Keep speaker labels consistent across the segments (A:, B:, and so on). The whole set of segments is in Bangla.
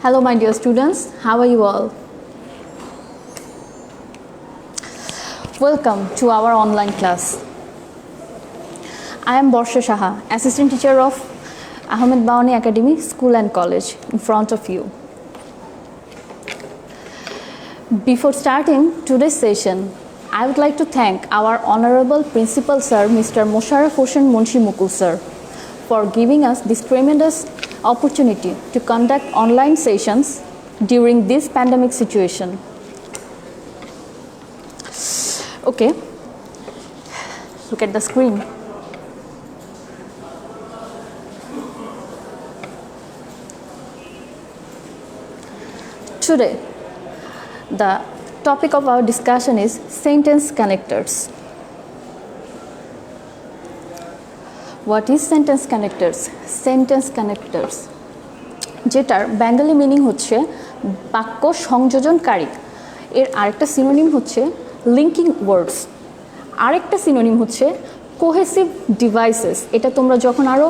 A: Hello my dear students, how are you all? Welcome to our online class. I am Borsha Shaha, Assistant Teacher of Ahmed Bawani Academy School and College in front of you. Before starting today's session, I would like to thank our Honorable Principal Sir, Mr. Mosharraf Hossain Munshi Mukul Sir, for giving us this tremendous opportunity to conduct online sessions during this pandemic situation. Okay, look at the screen. Today, the topic of our discussion is sentence connectors. What is sentence connectors? Sentence connectors যেটার বেঙ্গলি মিনিং হচ্ছে বাক্য সংযোজনকারী, এর আরেকটা সিনোনিম হচ্ছে লিঙ্কিং ওয়ার্ডস, আরেকটা সিনোনিম হচ্ছে কোহেসিভ ডিভাইসেস। এটা তোমরা যখন আরও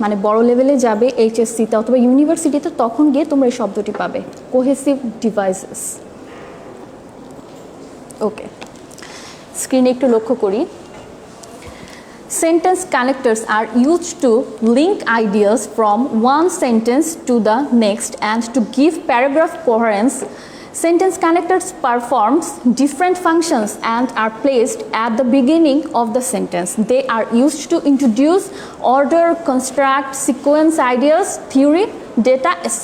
A: মানে বড় লেভেলে যাবে এইচএসসিতে অথবা ইউনিভার্সিটিতে, তখন গিয়ে তোমরা এই শব্দটি পাবে, কোহেসিভ ডিভাইসেস। ওকে, স্ক্রিনে একটু লক্ষ্য করি। Sentence connectors are used to link ideas from one sentence to the next and to give paragraph coherence. Sentence connectors performs different functions and are placed at the beginning of the sentence. They are used to introduce order, construct, sequence ideas, theory, data, etc.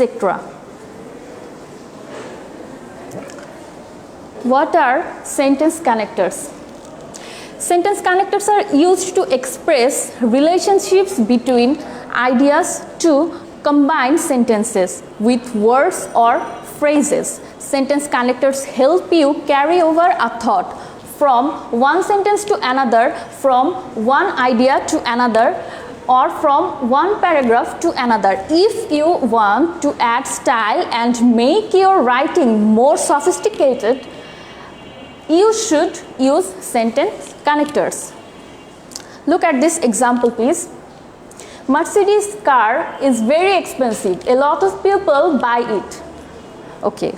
A: What are sentence connectors? Sentence connectors are used to express relationships between ideas to combine sentences with words or phrases. Sentence connectors help you carry over a thought from one sentence to another, from one idea to another, or from one paragraph to another. If you want to add style and make your writing more sophisticated, you should use sentence connectors. Look at this example, please. Mercedes car is very expensive. A lot of people buy it. Okay.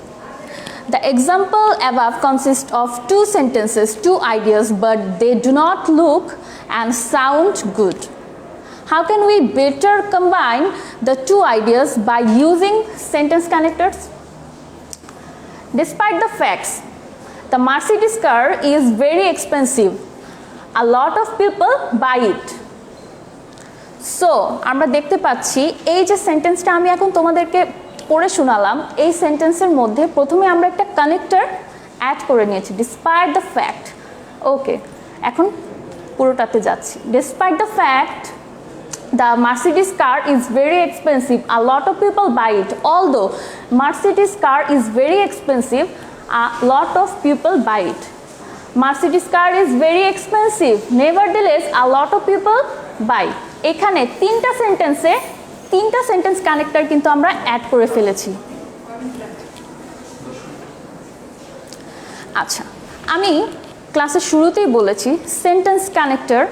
A: The example above consists of two sentences, two ideas, but they do not look and sound good. How can we better combine the two ideas by using sentence connectors? Despite the facts, the Mercedes car is very expensive. A lot of people buy it. So, আমরা দেখতে পাচ্ছি এই যে সেন্টেন্সটা আমি এখন তোমাদেরকে পড়ে শোনালাম, এই সেন্টেন্সের মধ্যে প্রথমে আমরা একটা কানেক্টর অ্যাড করে নিয়েছি, ডিসপাইট দ্য ফ্যাক্ট। ওকে, এখন পুরোটাতে যাচ্ছি। Despite the fact the Mercedes car is very expensive, a lot of people buy it. Although Mercedes car is very expensive, a lot of people buy it. Mercedes car is very expensive, nevertheless a lot of people buy. এখানে তিনটা সেন্টেন্স কানেক্টর কিন্তু আমরা অ্যাড করে ফেলেছি। আচ্ছা, আমি ক্লাসের শুরুতেই বলেছি সেন্টেন্স কানেক্টর,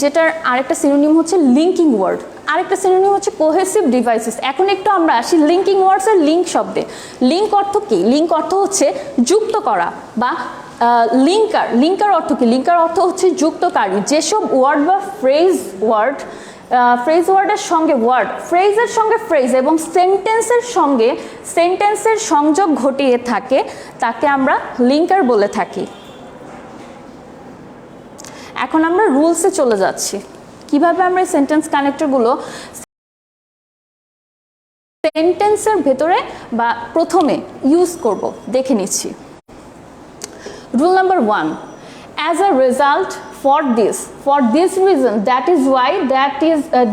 A: যেটার আরেকটা সিনোনিম হচ্ছে লিঙ্কিং ওয়ার্ড, আরেকটা সিনোনিম হচ্ছে কোহেসিভ ডিভাইসেস। এখন একটু আমরা আসি লিঙ্কিং ওয়ার্ডসের লিঙ্ক শব্দে। লিঙ্ক অর্থ কি? লিঙ্ক অর্থ হচ্ছে যুক্ত করা বা লিঙ্কার অর্থ কি? লিঙ্কার অর্থ হচ্ছে যুক্তকারী। যেসব ওয়ার্ড বা ফ্রেজ ওয়ার্ডের সঙ্গে ওয়ার্ড, ফ্রেজের সঙ্গে ফ্রেজ এবং সেন্টেন্সের সংযোগ ঘটিয়ে থাকে, তাকে আমরা লিঙ্কার বলে থাকি। এখন আমরা রুলসে চলে যাচ্ছি, কিভাবে আমরা এই সেন্টেন্স কানেক্টরগুলো সেন্টেন্সের ভেতরে বা প্রথমে ইউজ করব দেখে নিচ্ছি। Rule number 1, as a result, for this reason, that is why,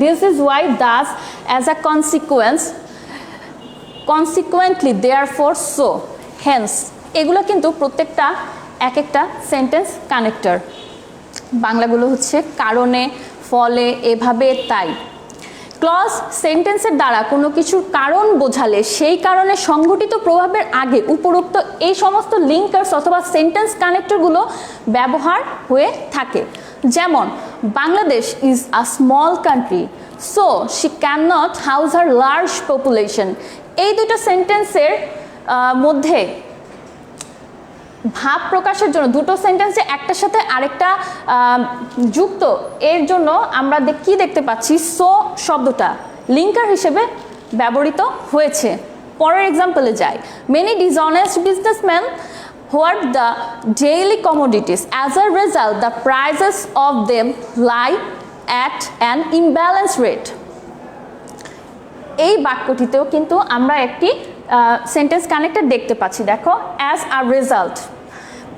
A: this is why, thus, as a consequence, consequently, therefore, so, hence, এগুলো কিন্তু প্রত্যেকটা এক একটা সেন্টেন্স কানেক্টর। বাংলাগুলো হচ্ছে কারণে, ফলে, এভাবে, তাই। ক্লজ সেন্টেন্সের দ্বারা কোনো কিছুর কারণ বোঝালে সেই কারণে সংঘটিত প্রভাবের আগে উপরোক্ত এই সমস্ত লিঙ্কার্স অথবা সেন্টেন্স কানেক্টরগুলো ব্যবহার হয়ে থাকে। যেমন Bangladesh is a small country, so she cannot house her large population. এই দুটো সেন্টেন্সের মধ্যে ভাব প্রকাশের জন্য দুটো সেন্টেন্সে একটার সাথে আরেকটা যুক্ত, এর জন্য আমরা কি দেখতে পাচ্ছি, সো শব্দটা লিঙ্কার হিসেবে ব্যবহৃত হয়েছে। পরের এক্সাম্পলে যাই। Many dishonest businessman hoard the daily commodities. As a result, the prices of them lie at an imbalanced rate. এই বাক্যটিতেও কিন্তু আমরা একটি সেন্টেন্স কানেক্টর দেখতে পাচ্ছি। দেখো, অ্যাজ আ রেজাল্ট,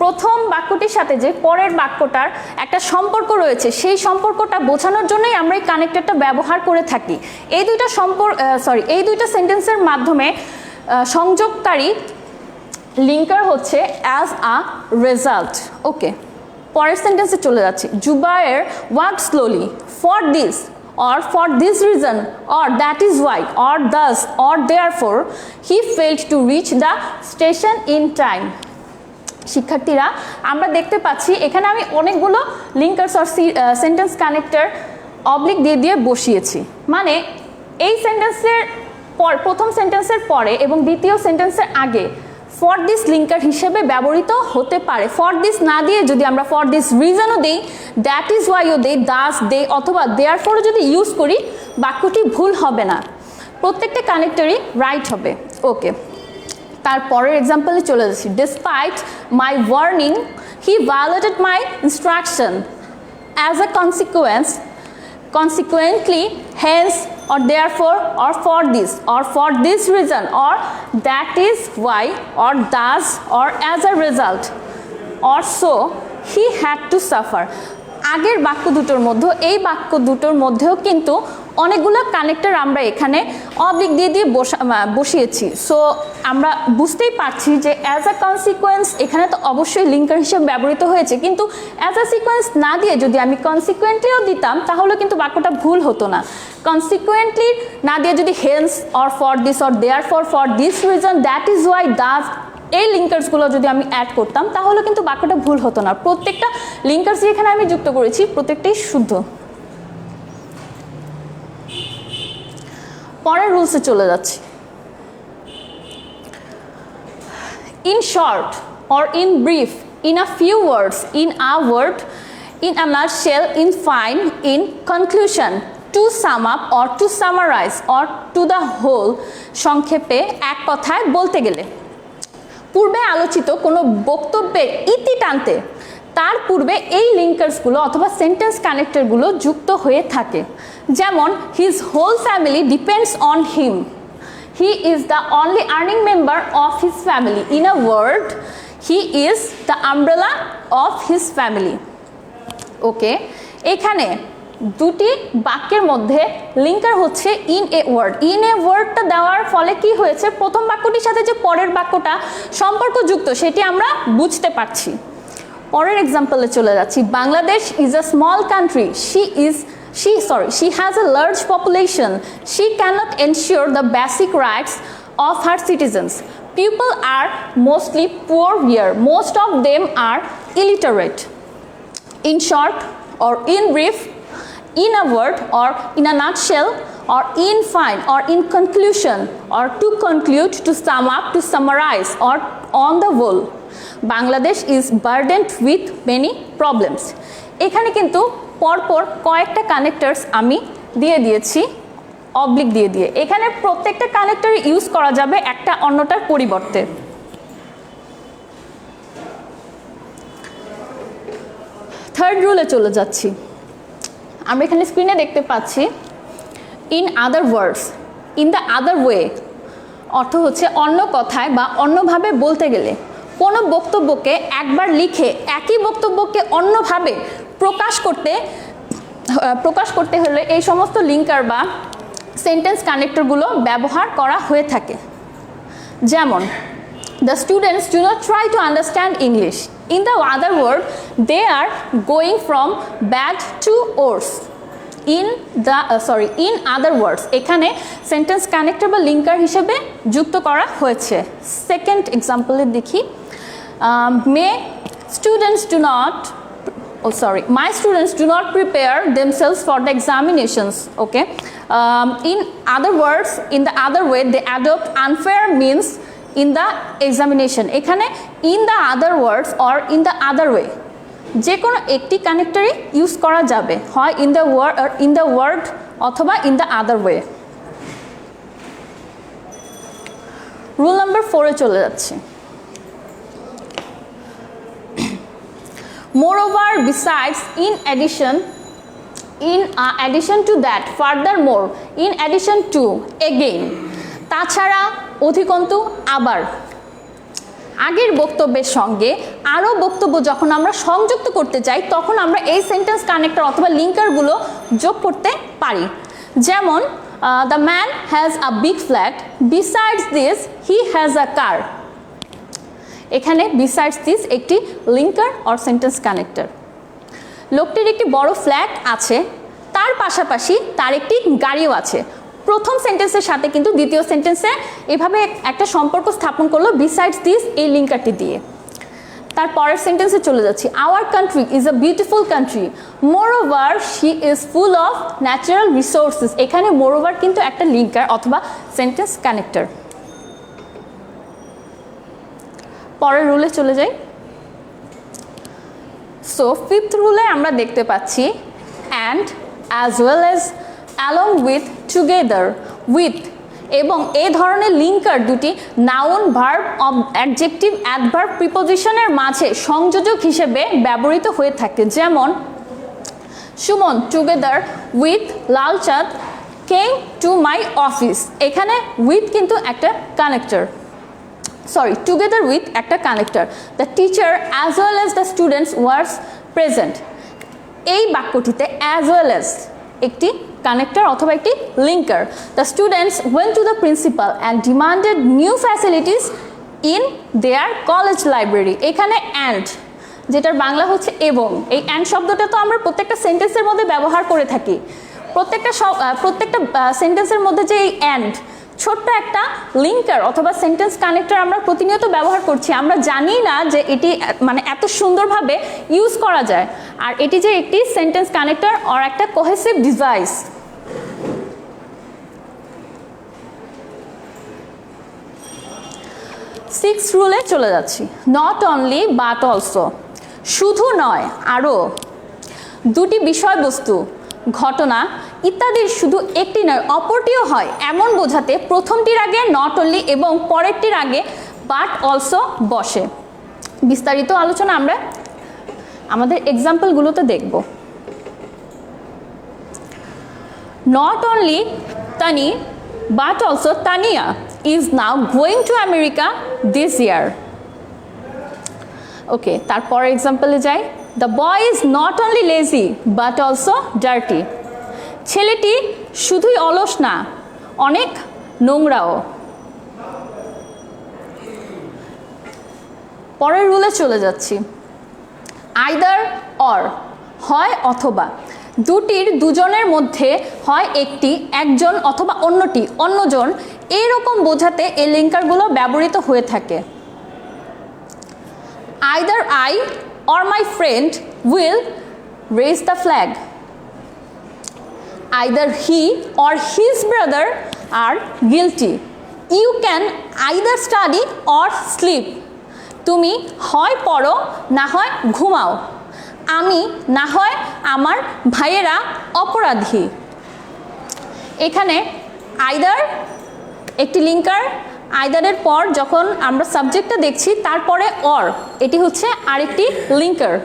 A: প্রথম বাক্যটির সাথে যে পরের বাক্যটার একটা সম্পর্ক রয়েছে, সেই সম্পর্কটা বোঝানোর জন্যই আমরা এই কানেক্টরটা ব্যবহার করে থাকি। এই দুইটা সেন্টেন্সের মাধ্যমে সংযোগকারী লিঙ্কার হচ্ছে অ্যাজ আ রেজাল্ট। ওকে, পরের সেন্টেন্সে চলে যাচ্ছি। Zubair worked slowly for this or for this reason or that is why or thus or therefore he failed to reach the station in time. শিক্ষার্থীরা, আমরা দেখতে পাচ্ছি এখানে আমি অনেকগুলো linkers or sentence connector oblique দিয়ে দিয়ে বসিয়েছি। মানে এই সেন্টেন্সের প্রথম সেন্টেন্সের পরে এবং দ্বিতীয় সেন্টেন্সের আগে ফর দিস লিঙ্কার হিসেবে ব্যবহৃত হতে পারে। ফর দিস না দিয়ে যদি আমরা ফর দিস রিজনও দিই, দ্যাট ইজ ওয়াইও দিই, দাস দে অথবা দেয়ার ফরও যদি ইউজ করি, বাক্যটি ভুল হবে না, প্রত্যেকটা কানেক্টরই রাইট হবে। ওকে, তারপরের এক্সাম্পলে চলে যাচ্ছি। Despite my warning he violated my instruction, as a consequently, hence or therefore or for this reason or that is why or thus or as a result or so he had to suffer. আগের বাক্য দুটোর মধ্যে এই বাক্য দুটোর মধ্যেও কিন্তু অনেকগুলো কানেক্টর আমরা এখানে অবলিক দিয়ে দিয়ে বসিয়েছি। সো আমরা বুঝতেই পারছি যে অ্যাজ আ কনসিকোয়েন্স এখানে তো অবশ্যই লিঙ্কার হিসেবে ব্যবহৃত হয়েছে, কিন্তু অ্যাজ আ সিকোয়েন্স না দিয়ে যদি আমি কনসিকুয়েন্টলিও দিতাম তাহলে কিন্তু বাক্যটা ভুল হতো না। কনসিকুয়েন্টলি না দিয়ে যদি hence or for this or therefore this reason that is why thus, এই লিঙ্কার্সগুলো যদি আমি অ্যাড করতাম তাহলে কিন্তু বাক্যটা ভুল হতো না। প্রত্যেকটা লিঙ্কার্স যেখানে আমি যুক্ত করেছি প্রত্যেকটাই শুদ্ধ। পরের রুলসে চলে যাচ্ছি। In short or in brief, in a few words, in a word, in a nutshell, in fine, in conclusion, to sum up or to summarise or to the whole, সংক্ষেপে এক কথায় বলতে গেলে। পূর্বে আলোচিত কোনো বক্তব্যের ইতি টানতে তার পূর্বে এই লিঙ্কার্সগুলো অথবা সেন্টেন্স কানেক্টরগুলো যুক্ত হয়ে থাকে। যেমন, his whole family depends on him, he is the only earning member of his family, in a word he is the umbrella of his family. Okay, এখানে দুটি বাক্যের মধ্যে লিঙ্কার হচ্ছে in a word. In a ওয়ার্ডটা দেওয়ার ফলে কি হয়েছে, প্রথম বাক্যটির সাথে যে পরের বাক্যটা সম্পর্কযুক্ত সেটি আমরা বুঝতে পারছি। পরের এক্সাম্পলে চলে যাচ্ছি। Bangladesh is a small country, she has a large population, she cannot ensure the basic rights of her citizens, people are mostly poor here, most of them are illiterate. In short or in brief, in a word or in a nutshell or in fine or in conclusion or to conclude, to sum up, to summarize or on the whole, Bangladesh is burdened with many problems. এখানে কিন্তু পরপর কয়েকটা কানেক্টরস আমি দিয়ে দিয়েছি অবলিক দিয়ে দিয়ে। এখানে প্রত্যেকটা কানেক্টর ইউজ করা যাবে একটা অন্যটার পরিবর্তে। থার্ড রুলে চলে যাচ্ছি। আমরা এখানে স্ক্রিনে দেখতে পাচ্ছি in other words, in the other way অর্থ হচ্ছে অন্য কথায় বা অন্যভাবে বলতে গেলে। কোনো বক্তব্যকে একবার লিখে একই বক্তব্যকে অন্যভাবে প্রকাশ করতে হলে এই সমস্ত লিঙ্কার বা সেন্টেন্স কানেক্টরগুলো ব্যবহার করা হয়ে থাকে। যেমন, the students do not try to understand English. In the other word, they are going from bad to worse. In other words, এখানে সেন্টেন্স কানেক্টর বা লিঙ্কার হিসেবে যুক্ত করা হয়েছে। সেকেন্ড এক্সাম্পলে দেখি। May students do not oh sorry, my students do not prepare themselves for the examinations. Okay, in other words, in the other way, they adopt unfair means in the examination. এখানে in the other words or in the other way যে কোনো একটি কানেক্টরই ইউজ করা যাবে, হয় in the word অথবা in the other way. Rule number 4 এ চলে যাচ্ছি. Moreover, besides, in addition to that, furthermore, in addition to, again, তাছাড়া, অধিকন্তু, আবার. আগের বক্তব্যের সঙ্গে আরও বক্তব্য যখন আমরা সংযুক্ত করতে চাই তখন আমরা এই সেন্টেন্স কানেক্টর অথবা লিঙ্কারগুলো যোগ করতে পারি. যেমন the man has a big flat, besides this he has a car. এখানে besides this একটি লিঙ্কার অর সেন্টেন্স কানেক্টর. লোকটির একটি বড় ফ্ল্যাট আছে, তার পাশাপাশি তার একটি গাড়িও আছে. প্রথম সেন্টেন্সের সাথে কিন্তু দ্বিতীয় সেন্টেন্সে এভাবে একটা সম্পর্ক স্থাপন করলো besides this এই লিঙ্কারটি দিয়ে. তার পরের সেন্টেন্সে চলে যাচ্ছি. Our country is a beautiful country. Moreover, she is full of natural resources. এখানে moreover কিন্তু একটা লিঙ্কার অথবা সেন্টেন্স কানেক্টর. পরের রুলে চলে যাই. সো ফিফথ রুলে আমরা দেখতে পাচ্ছি and as well as, along with, together, with এবং এই ধরনের লিঙ্কার দুটি নাউন, ভার্ব, অ্যাডজেক্টিভ, অ্যাডভার্ব, প্রিপোজিশনের মাঝে সংযোজক হিসেবে ব্যবহৃত হয়ে থাকে. যেমন Suman together with Lalchand came to my office. এখানে উইথ কিন্তু একটা কানেক্টর, সরি টুগেদার উইথ একটা connector. The teacher as well as the students were present. এই বাক্যটিতে অ্যাজ ওয়েল অ্যাজ একটি কানেক্টর অথবা একটি linker. The students went to the principal and demanded new facilities in their college library. এখানে অ্যান্ড, যেটার বাংলা হচ্ছে এবং, এই অ্যান্ড শব্দটা তো আমরা প্রত্যেকটা সেন্টেন্সের মধ্যে ব্যবহার করে থাকি. প্রত্যেকটা সেন্টেন্সের মধ্যে যে এই অ্যান্ড ছোট্ট একটা লিঙ্কার অথবা সেন্টেন্স কানেক্টর আমরা প্রতিনিয়ত ব্যবহার করছি, আমরা জানি না যে এটি মানে এত সুন্দরভাবে ইউজ করা যায়. আর এটি যে একটি সেন্টেন্স কানেক্টর আর একটা কোহেসিভ ডিভাইস. সিক্স রুলে চলে যাচ্ছি. Not only but also. শুধু নয় আরও, দুটি বিষয়বস্তু, ঘটনা ইত্যাদির শুধু একটি নয় অপরটিও হয় এমন বোঝাতে প্রথমটির আগে নট অনলি এবং পরেরটির আগে বাট অলসো বসে. বিস্তারিত আলোচনা আমরা আমাদের এক্সাম্পলগুলোতে দেখব. Not only Tani but also Tania is now going to America this year. Okay, তারপর এক্সাম্পলে যাই. The boy is not only lazy but also dirty. ছেলেটি শুধুই অলস না, অনেক নোংরাও. পরের রুলে চলে যাচ্ছি. আইদার অর, হয় অথবা. দুজনের মধ্যে হয় একটি, একজন অথবা অন্যটি, অন্যজন, এইরকম বোঝাতে এই লিঙ্কারগুলো ব্যবহৃত হয়ে থাকে. Either I or my friend will raise the flag. Either he or his brother are guilty. You can either study or sleep. তুমি হয় পড়ো না হয় ঘুমাও, আমি না হয় আমার ভাইয়েরা অপরাধী. এখানে আইদার একটি লিঙ্কার, আইদারের পর যখন আমরা সাবজেক্টটা দেখছি তারপরে অর, এটি হচ্ছে আরেকটি লিঙ্কার.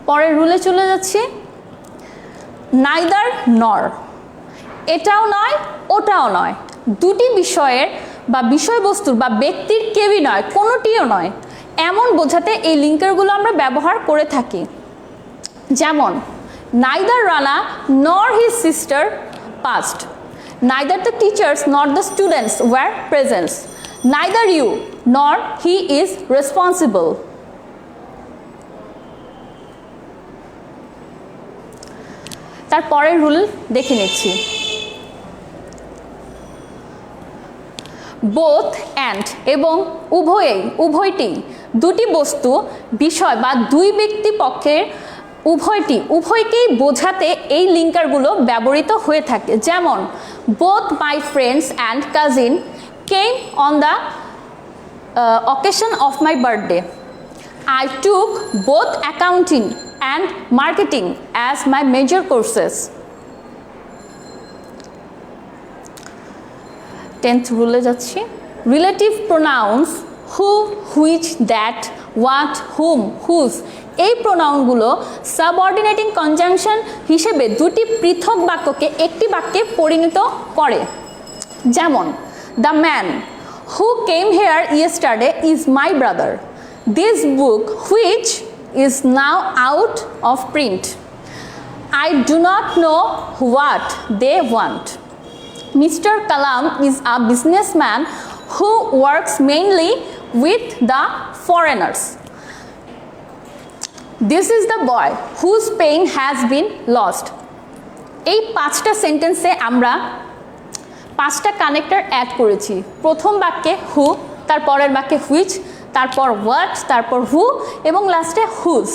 A: পরের রুলে চলে যাচ্ছি. নাইদার নর, এটাও নয় ওটাও নয়, দুটি বিষয়ের বা বিষয়বস্তুর বা ব্যক্তির কেউই নয়, কোনোটিও নয় এমন বোঝাতে এই লিঙ্কারগুলো আমরা ব্যবহার করে থাকি. যেমন নাইদার রানা নর his sister past. Neither the teachers nor the students were present. Neither you nor he is responsible. তার পরের রুল দেখে নিচ্ছি. বোথ অ্যান্ড এবং উভয়টি দুটি বস্তু বিষয় বা দুই ব্যক্তি পক্ষের উভয়কেই বোঝাতে এই লিঙ্কারগুলো ব্যবহৃত হয়ে থাকে। যেমন both my friends and cousin came on the occasion of my birthday. I took both accounting and marketing as my major courses. 10th rule যাচ্ছি। Relative pronouns who, which, that, what, whom, whose এই প্রোনাউনগুলো সাবঅর্ডিনেটিং কনজাংশন হিসেবে দুটি পৃথক বাক্যকে একটি বাক্যে পরিণত করে। যেমন the man who came here yesterday is my brother, this book which is now out of print, I do not know what they want, mister Kalam is a businessman who works mainly with the foreigners, this is the boy whose pen has been lost. এই 5টা সেন্টেন্সে আমরা 5টা কানেক্টর অ্যাড করেছি। প্রথম বাক্যে হু, তার পরের বাক্যে হুইচ, তারপর হোয়াট, তারপর হু এবং লাস্টে হুজ।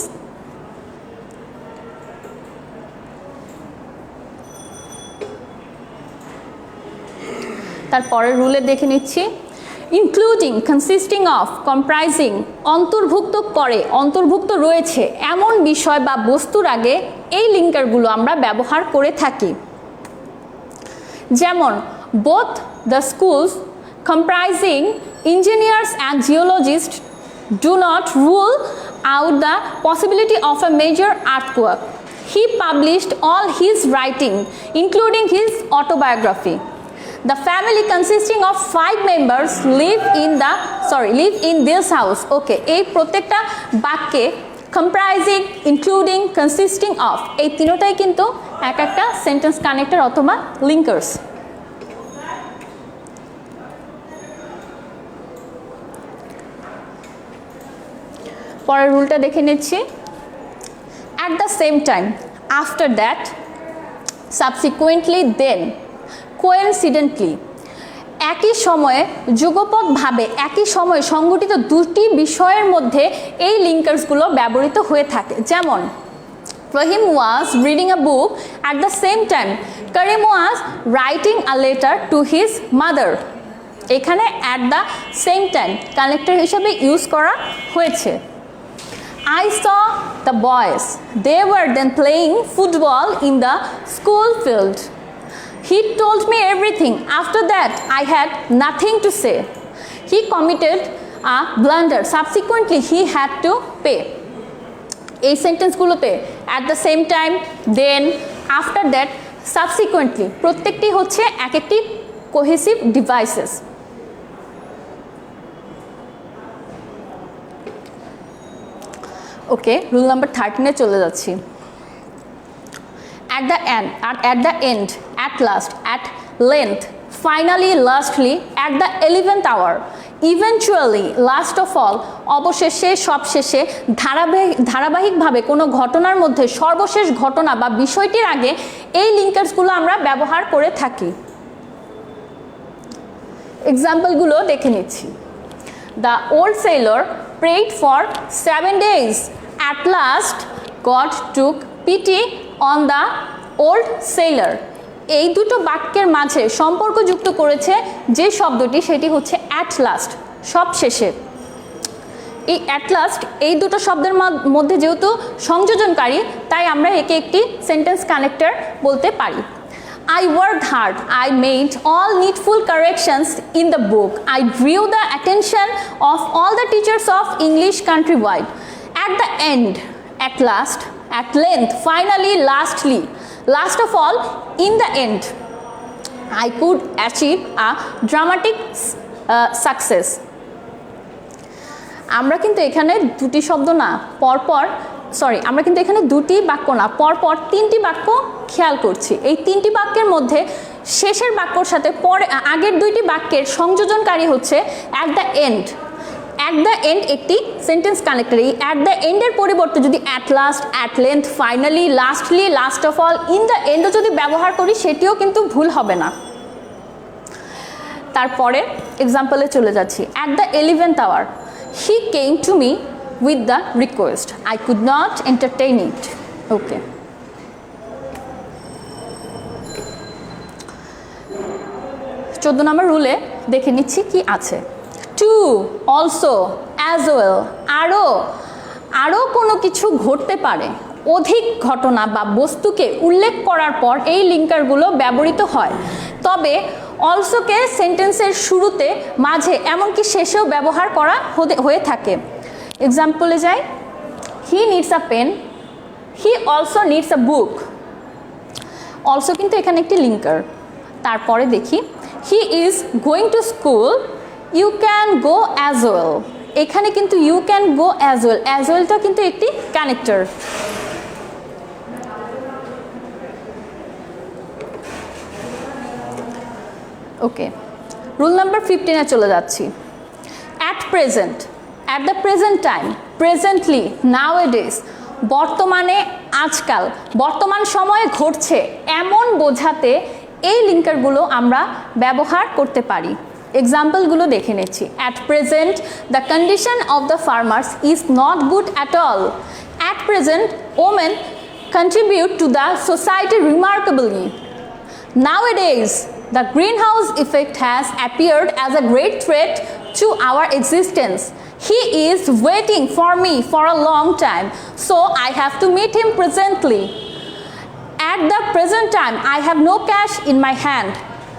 A: তারপরের রুলে দেখে নিচ্ছি। ইনক্লুডিং, কনসিস্টিং অফ, কম্প্রাইজিং অন্তর্ভুক্ত করে, অন্তর্ভুক্ত রয়েছে এমন বিষয় বা বস্তুর আগে এই লিঙ্কারগুলো আমরা ব্যবহার করে থাকি। যেমন both the schools comprising engineers and geologists do not rule out the possibility of a major earthquake. He published all his writing, including his autobiography. The family consisting of 5 members live in this house. Okay, এই প্রত্যেকটা বাক্যে comprising, including, consisting of এই তিনটাই কিন্তু এক একটা সেন্টেন্স কানেক্টর অথবা লিঙ্কার্স। পরের রুলটা দেখে নিচ্ছি। At the same time, after that, subsequently, then, coincidentally, একই সময়ে যুগপৎভাবে একই সময়ে সংঘটিত দুটি বিষয়ের মধ্যে এই লিঙ্কার্সগুলো ব্যবহৃত হয়ে থাকে। যেমন Rahim was reading a book at the same time Karim was writing a letter to his mother. এখানে at the same time connector হিসেবে ইউজ করা হয়েছে। I saw the boys. They were then playing football in the school field. He told me everything. After that, I had nothing to say. He committed a blunder. Subsequently, he had to pay. এই সেন্টেন্সগুলোতে at the same time, then, after that, subsequently প্রত্যেকটি হচ্ছে এক একটি কোহেসিভ ডিভাইসেস। ওকে, রুল নাম্বার 13-এ চলে যাচ্ছি। At the end, at last, at length, finally, lastly, at the 11th hour, eventually, last of all, অবশেষে, সবশেষে, ধারাবাহিকভাবে কোনো ঘটনার মধ্যে সর্বশেষ ঘটনা বা বিষয়টির আগে এই লিঙ্কার্সগুলো আমরা ব্যবহার করে থাকি। এক্সাম্পলগুলো দেখে নিচ্ছি। The old sailor prayed for 7 days. At last, God took pity on the old sailor. এই দুটো বাক্যের মাঝে সম্পর্ক যুক্ত করেছে যে শব্দটি, সেটি হচ্ছে at last, সবশেষে। এই at last এই দুটো শব্দের মধ্যে যেহেতু সংযোজনকারী, তাই আমরা একে একটি সেন্টেন্স কানেক্টর বলতে পারি। I worked hard. I made all needful corrections in the book. I drew the attention of all the teachers of English countrywide. At the end, at last, at length, finally, lastly, last of all, in the end, I could achieve a dramatic success. আমরা কিন্তু এখানে দুটি শব্দ না, আমরা কিন্তু এখানে দুটি বাক্য না, পরপর 3টি বাক্য খেয়াল করছি। এই 3টি বাক্যের মধ্যে শেষের বাক্যর সাথে আগের 2টি বাক্যের সংযোজনকারী হচ্ছে at the end. At the end একটি সেন্টেন্স কানেক্টর। এই অ্যাট দ্য এন্ডের পরিবর্তে যদি at last, at length, finally, lastly, last of all, in the এন্ডও যদি ব্যবহার করি, সেটিও কিন্তু ভুল হবে না। তারপরে এক্সাম্পলে চলে যাচ্ছি। At the 11th hour, He came to me with the request. I could not entertain it. Okay. 14 নম্বর রুলে দেখে নিচ্ছি কি আছে। টু, অলসো, অ্যাজ ওয়েল, আরও কোনো কিছু ঘটতে পারে, অধিক ঘটনা বা বস্তুকে উল্লেখ করার পর এই লিঙ্কারগুলো ব্যবহৃত হয়। তবে অলসোকে সেন্টেন্সের শুরুতে, মাঝে, এমনকি শেষেও ব্যবহার করা হয়ে থাকে। এক্সাম্পলে যাই, he needs a pen, he also needs a book. Also কিন্তু এখানে একটি লিঙ্কার। তারপরে দেখি, he is going to school, you can go as well. এখানে কিন্তু ইউ ক্যান গো অ্যাজ ওয়েলটা কিন্তু একটি কানেক্টর। ওকে, রুল নাম্বার 15-এ চলে যাচ্ছি। At present, at the present time, presently, nowadays, বর্তমানে, আজকাল, বর্তমান সময়ে ঘটছে এমন বোঝাতে এই লিঙ্কারগুলো আমরা ব্যবহার করতে পারি। এক্সাম্পলগুলো দেখে নিচ্ছি। At present the condition of the farmers is not good at all. At present women contribute to the society remarkably. Nowadays, the greenhouse effect has appeared as a great threat to our existence. He is waiting for me for a long time, so I have to meet him presently. At the present time, I have no cash in my hand.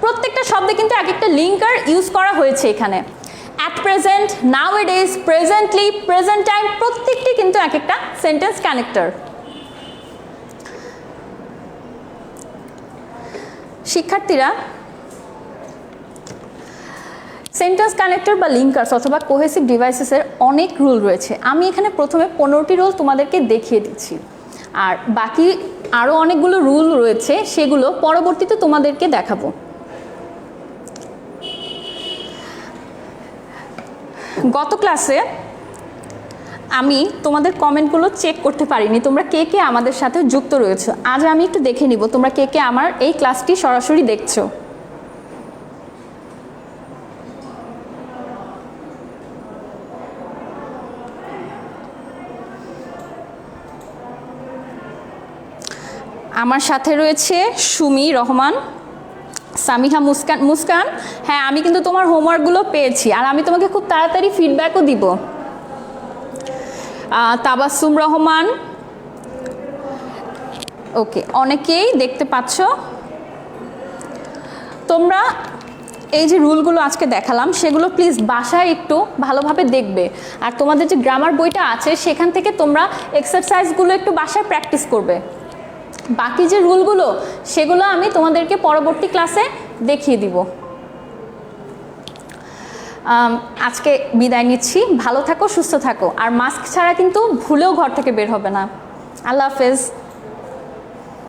A: প্রত্যেকটা শব্দে কিন্তু এক একটা লিঙ্কার ইউজ করা হয়েছে এখানে। At present, nowadays, presently, present time, প্রত্যেকটি কিন্তু এক একটা সেন্টেন্স কানেক্টর। শিক্ষার্থীরা, সেন্টেন্স কানেক্টর বা লিঙ্কার্স অথবা কোহেসিভ ডিভাইসেসের অনেক রুল রয়েছে। আমি এখানে প্রথমে 15টি রুল তোমাদেরকে দেখিয়ে দিচ্ছি, আর বাকি আরও অনেকগুলো রুল রয়েছে, সেগুলো পরবর্তীতে তোমাদেরকে দেখাবো। গত ক্লাসে আমি তোমাদের কমেন্টগুলো চেক করতে পারিনি, তোমরা কে কে আমাদের সাথে যুক্ত রয়েছো। আজ আমি একটু দেখে নিব তোমরা কে কে আমার এই ক্লাসটি সরাসরি দেখছো। আমার সাথে রয়েছে সুমি রহমান, সামিহা, মুস্কান। হ্যাঁ, আমি কিন্তু তোমার হোমওয়ার্কগুলো পেয়েছি, আর আমি তোমাকে খুব তাড়াতাড়ি ফিডব্যাকও দিব। তাবাসসুম রহমান, ওকে, অনেকেই দেখতে পাচ্ছ। তোমরা এই যে রুলগুলো আজকে দেখালাম, সেগুলো প্লিজ বাসায় একটু ভালোভাবে দেখবে, আর তোমাদের যে গ্রামার বইটা আছে সেখান থেকে তোমরা এক্সারসাইজগুলো একটু বাসায় প্র্যাকটিস করবে। বাকি যে রুলগুলো সেগুলো আমি তোমাদেরকে পরবর্তী ক্লাসে দেখিয়ে দিব। আজকে বিদায় নিচ্ছি। ভালো থাকো, সুস্থ থাকো, আর মাস্ক ছাড়া কিন্তু ভুলেও ঘর থেকে বের হবে না। আল্লাহ হাফেজ।